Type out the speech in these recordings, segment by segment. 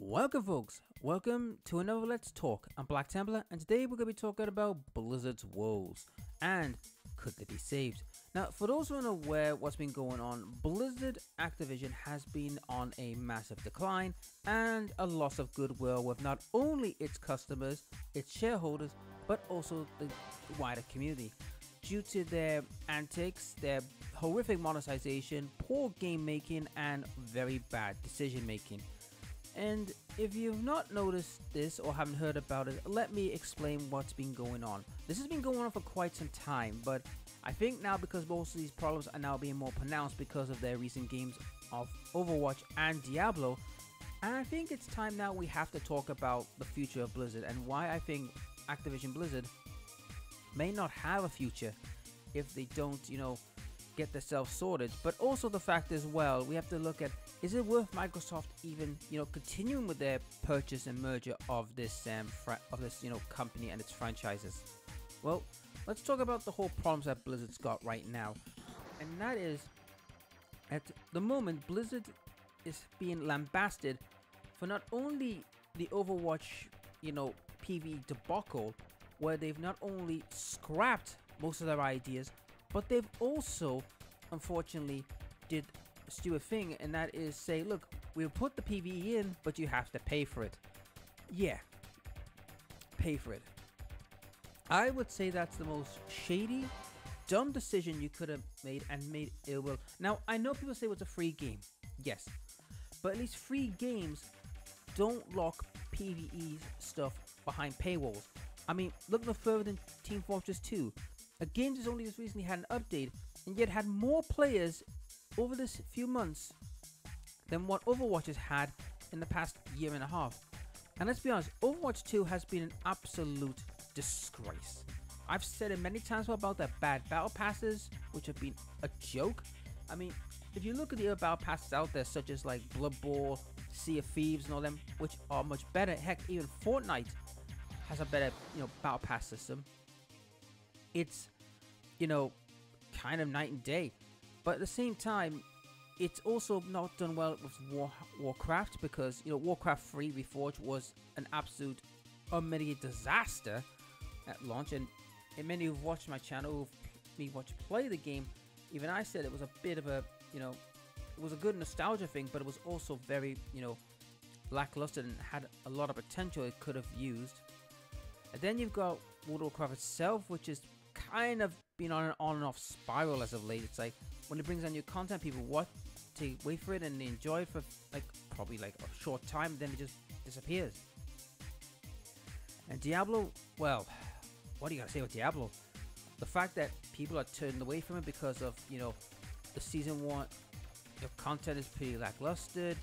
Welcome folks, welcome to another Let's Talk. I'm Black Templar and today we're going to be talking about Blizzard's woes and could they be saved. Now for those who are unaware what's been going on, Blizzard Activision has been on a massive decline and a loss of goodwill with not only its customers, its shareholders, but also the wider community due to their antics, their horrific monetization, poor game making and very bad decision making. And if you've not noticed this or haven't heard about it, let me explain what's been going on. This has been going on for quite some time, but I think now because most of these problems are now being more pronounced because of their recent games of Overwatch and Diablo, and I think it's time now we have to talk about the future of Blizzard and why I think Activision Blizzard may not have a future if they don't, get themselves sorted. But also the fact as well, we have to look at, is it worth Microsoft even, continuing with their purchase and merger of this company and its franchises? Well, let's talk about the whole problems that Blizzard's got right now. And that is, at the moment, Blizzard is being lambasted for not only the Overwatch, PvE debacle, where they've not only scrapped most of their ideas, but they've also, unfortunately, did a stupid thing, and that is say, look, we'll put the PvE in, but you have to pay for it. Yeah, pay for it. I would say that's the most shady, dumb decision you could have made and made ill will. Now, I know people say it was a free game. Yes, but at least free games don't lock PvE stuff behind paywalls. I mean, look no further than Team Fortress 2. A game that's only just recently had an update and yet had more players over this few months than what Overwatch has had in the past year and a half. And let's be honest, Overwatch 2 has been an absolute disgrace. I've said it many times about their bad battle passes, which have been a joke. I mean, if you look at the other battle passes out there, such as like Blood Bowl, Sea of Thieves and all them, which are much better. Heck, even Fortnite has a better, battle pass system. It's, kind of night and day. But at the same time, it's also not done well with Warcraft because, Warcraft 3 Reforged was an absolute unmitigated disaster at launch. And many who've watched my channel, who've me watch play the game, even I said it was a bit of a, it was a good nostalgia thing, but it was also very, lackluster and had a lot of potential it could have used. And then you've got World of Warcraft itself, which is kind of been on an on and off spiral as of late. It's like when it brings on new content, people wait for it and they enjoy it for probably a short time, then it just disappears. And Diablo, well, what do you gotta say about Diablo? The fact that people are turning away from it because of the season 1 content is pretty lackluster.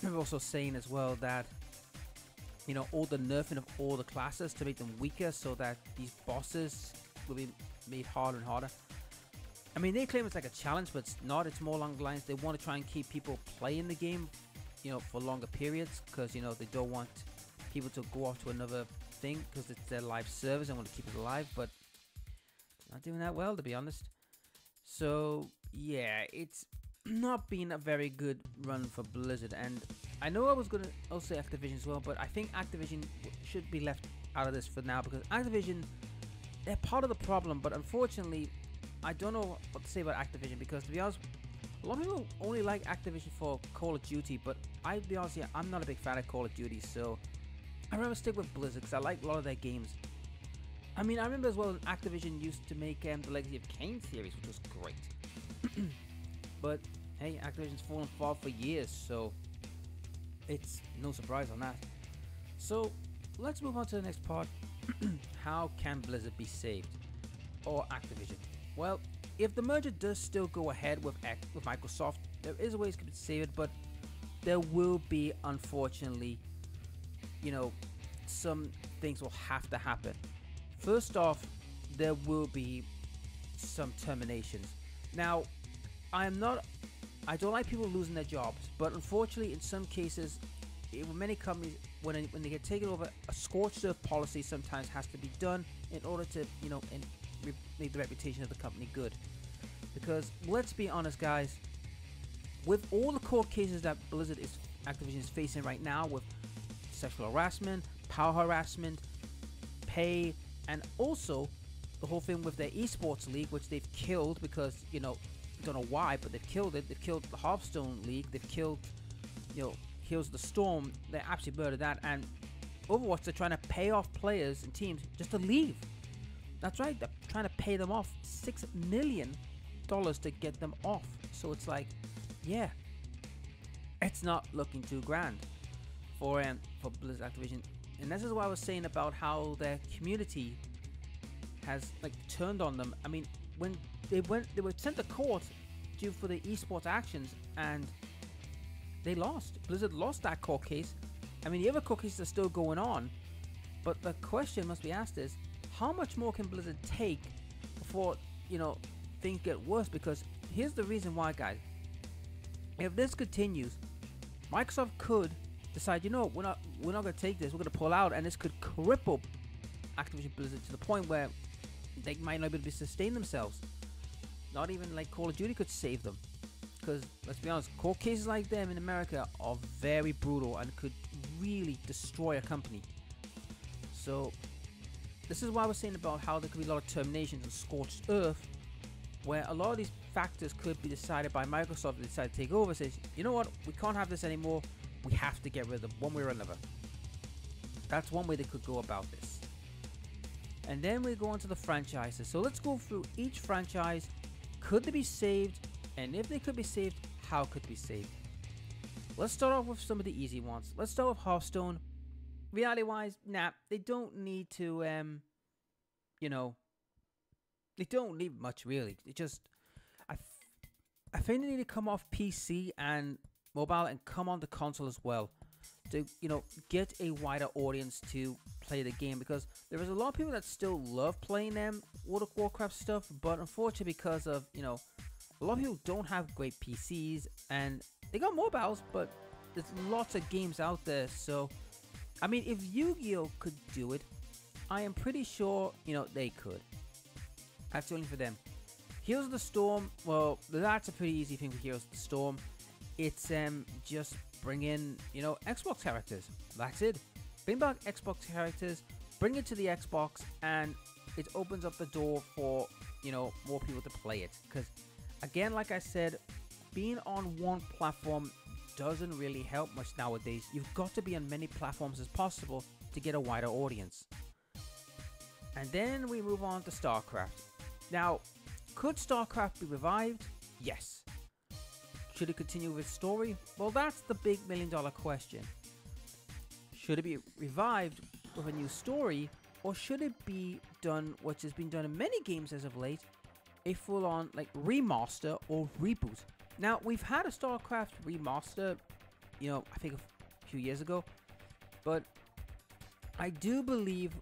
They're also saying as well that all the nerfing of all the classes to make them weaker so that these bosses will be made harder and harder. I mean, they claim it's like a challenge, but it's not. It's more along the lines they want to try and keep people playing the game, for longer periods, because they don't want people to go off to another thing because it's their live service and want to keep it alive, but it's not doing that well, to be honest. So yeah, it's not been a very good run for Blizzard, and I know I was going to also say Activision as well, but I think Activision should be left out of this for now because Activision, they're part of the problem, but unfortunately, I don't know what to say about Activision because, to be honest, a lot of people only like Activision for Call of Duty, but I'll be honest, I'm not a big fan of Call of Duty, so I'd rather stick with Blizzard because I like a lot of their games. I mean, I remember as well Activision used to make the Legacy of Kain series, which was great. But hey, Activision's fallen far for years, so it's no surprise on that. So let's move on to the next part. How can Blizzard be saved? Or Activision? Well, if the merger does still go ahead with Microsoft, there is ways to save it, but there will be, unfortunately, some things will have to happen. First off, there will be some terminations. Now, I don't like people losing their jobs, but unfortunately, in some cases, many companies, when they get taken over, a scorched earth policy sometimes has to be done in order to, make the reputation of the company good. Because let's be honest, guys, with all the court cases that Activision is facing right now, with sexual harassment, power harassment, pay, and also the whole thing with their esports league, which they've killed because, I don't know why, but they've killed it. They've killed the Hearthstone League. They've killed, Heroes of the Storm. They absolutely murdered that. And Overwatch, they're trying to pay off players and teams just to leave. That's right. They're trying to pay them off $6 million to get them off. So it's like, yeah, it's not looking too grand for Blizzard Activision. And this is what I was saying about how their community has turned on them. I mean, when they were sent to court due for the esports actions, and they lost. Blizzard lost that court case. I mean, the other court cases are still going on, but the question must be asked is, how much more can Blizzard take before things get worse? Because here's the reason why, guys. If this continues, Microsoft could decide, we're not going to take this. We're going to pull out, and this could cripple Activision Blizzard to the point where they might not be able to sustain themselves. Not even like Call of Duty could save them. Because, let's be honest, court cases like them in America are very brutal and could really destroy a company. So, this is why I was saying about how there could be a lot of terminations and scorched earth, where a lot of these factors could be decided by Microsoft to decide to take over. Says, you know what, we can't have this anymore. We have to get rid of them one way or another. That's one way they could go about this. And then we go on to the franchises. So let's go through each franchise. Could they be saved? And if they could be saved, how could they be saved? Let's start off with some of the easy ones. Let's start with Hearthstone. Reality wise, they don't need to they don't need much really. It just I think they need to come off PC and mobile and come on the console as well to get a wider audience to play the game, because there is a lot of people that still love playing World of Warcraft stuff, but unfortunately because of a lot of people don't have great PCs, and they got mobiles, but there's lots of games out there. So I mean, if Yu-Gi-Oh could do it, I am pretty sure they could. That's only for them. Heroes of the Storm, well, that's a pretty easy thing for Heroes of the Storm. It's just bring in Xbox characters. That's it. Bring back Xbox characters, bring it to the Xbox, and it opens up the door for more people to play it. Because again, like I said, being on one platform doesn't really help much nowadays. You've got to be on many platforms as possible to get a wider audience. And then we move on to StarCraft. Now, could StarCraft be revived? Yes. Should it continue with story? Well, that's the big $1 million question. Should it be revived with a new story, or should it be done, which has been done in many games as of late, a full-on remaster or reboot? Now, we've had a StarCraft remaster, I think a few years ago, but I do believe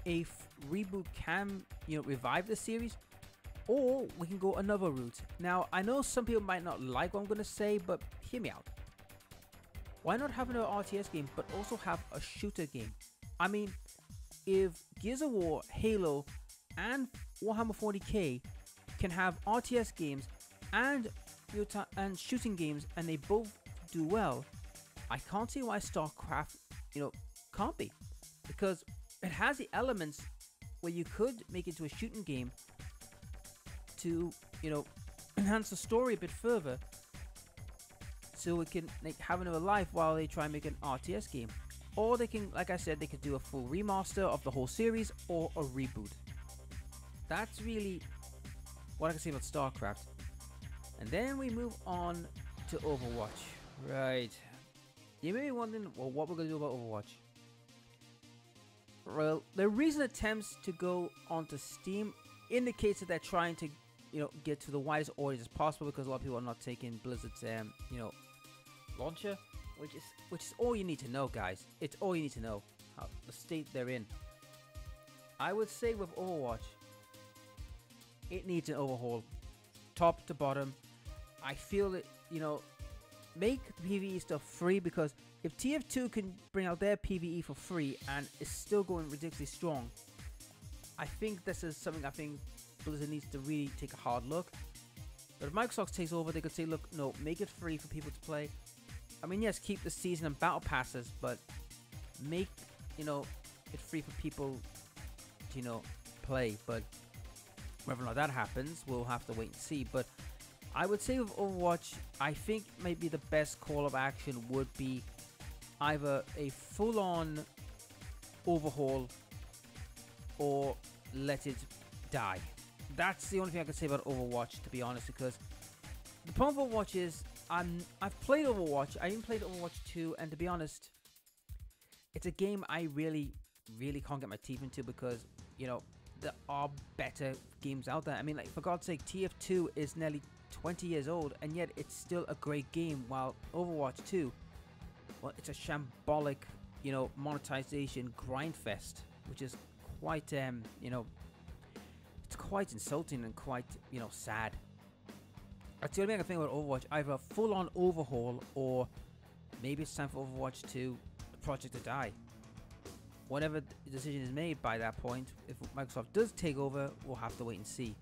a reboot can, revive the series, or we can go another route. Now, I know some people might not like what I'm going to say, but hear me out. Why not have another RTS game, but also have a shooter game? I mean, if Gears of War, Halo, and Warhammer 40k can have RTS games and shooting games, and they both do well, I can't see why StarCraft, can't be. Because it has the elements where you could make it into a shooting game to, enhance the story a bit further, so it can have another life while they try and make an RTS game. Or they can, like I said, they could do a full remaster of the whole series or a reboot. That's really what I can say about StarCraft. And then we move on to Overwatch. Right. You may be wondering, well, what we're going to do about Overwatch. Well, the recent attempts to go onto Steam indicates that they're trying to, get to the widest audience as possible, because a lot of people are not taking Blizzard's, launcher, which is all you need to know, guys. It's all you need to know, how the state they're in. I would say with Overwatch, it needs an overhaul, top to bottom. I feel that, make the PvE stuff free, because if TF2 can bring out their PvE for free and is still going ridiculously strong, I think this is something I think Blizzard needs to really take a hard look. But if Microsoft takes over, they could say, look, no, make it free for people to play. I mean, yes, keep the season and battle passes, but make, you know, it free for people to, play. But whether or not that happens, we'll have to wait and see. But I would say with Overwatch, I think maybe the best call of action would be either a full-on overhaul or let it die. That's the only thing I can say about Overwatch, to be honest, because the problem with Overwatch is I've played Overwatch. I even played Overwatch 2, and to be honest, it's a game I really can't get my teeth into because, there are better games out there. I mean, like, for God's sake, TF2 is nearly 20 years old, and yet it's still a great game, while Overwatch 2, well, it's a shambolic, monetization grind fest, which is quite, it's quite insulting and quite, sad. That's the only thing I can think about Overwatch, either a full-on overhaul or maybe it's time for Overwatch 2, the project to die. Whatever decision is made by that point, if Microsoft does take over, we'll have to wait and see.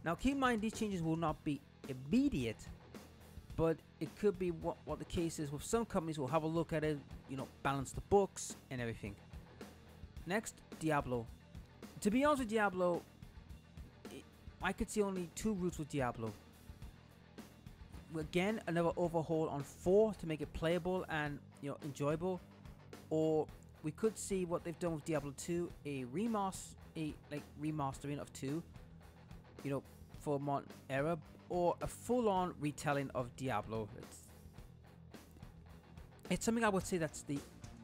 Now, keep in mind, these changes will not be immediate, but it could be what the case is with some companies. Will have a look at it, balance the books and everything. Next, Diablo. To be honest with Diablo, I could see only two routes with Diablo. Again, another overhaul on 4 to make it playable and enjoyable, or we could see what they've done with Diablo 2, a remastering of 2, for modern era, or a full-on retelling of Diablo. It's something I would say that's the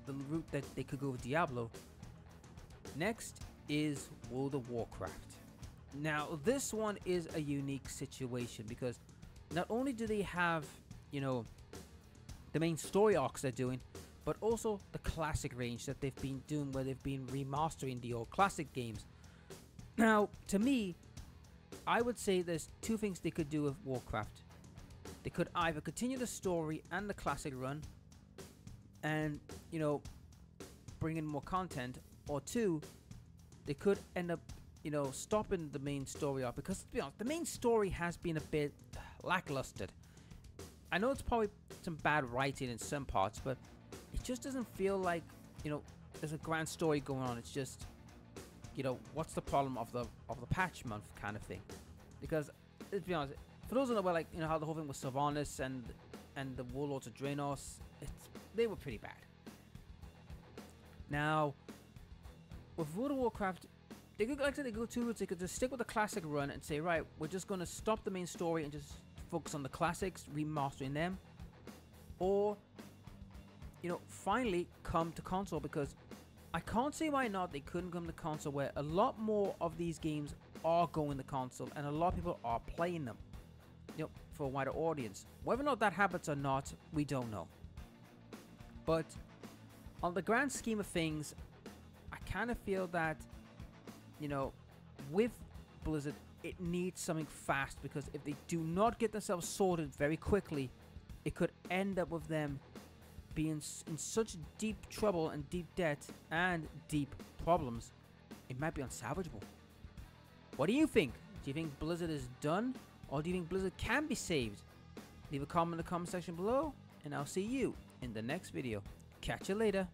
route that they could go with Diablo. Next is World of Warcraft. Now, this one is a unique situation because not only do they have, the main story arcs they're doing, but also the classic range that they've been doing, where they've been remastering the old classic games. Now, to me, I would say there's two things they could do with Warcraft. They could either continue the story and the classic run and, bring in more content, or two, they could end up, stopping the main story arc, because, to be honest, the main story has been a bit lackluster. I know it's probably some bad writing in some parts, but it just doesn't feel like, there's a grand story going on. It's just, what's the problem of the patch month kind of thing. Because, let's be honest, for those who know about, like, how the whole thing with Sylvanas and the Warlords of Draenor, they were pretty bad. Now, with World of Warcraft, they could, like I said, they go two routes. They could just stick with the classic run and say, right, we're just going to stop the main story and just focus on the classics, remastering them. Or, finally come to console, because I can't see why not they couldn't come to console, where a lot more of these games are going to console and a lot of people are playing them, for a wider audience. Whether or not that happens or not, we don't know. But on the grand scheme of things, I kind of feel that, with Blizzard, it needs something fast, because if they do not get themselves sorted very quickly, it could end up with them being in such deep trouble and deep debt and deep problems, it might be unsalvageable. What do you think? Do you think Blizzard is done, or do you think Blizzard can be saved? Leave a comment in the comment section below, and I'll see you in the next video. Catch you later.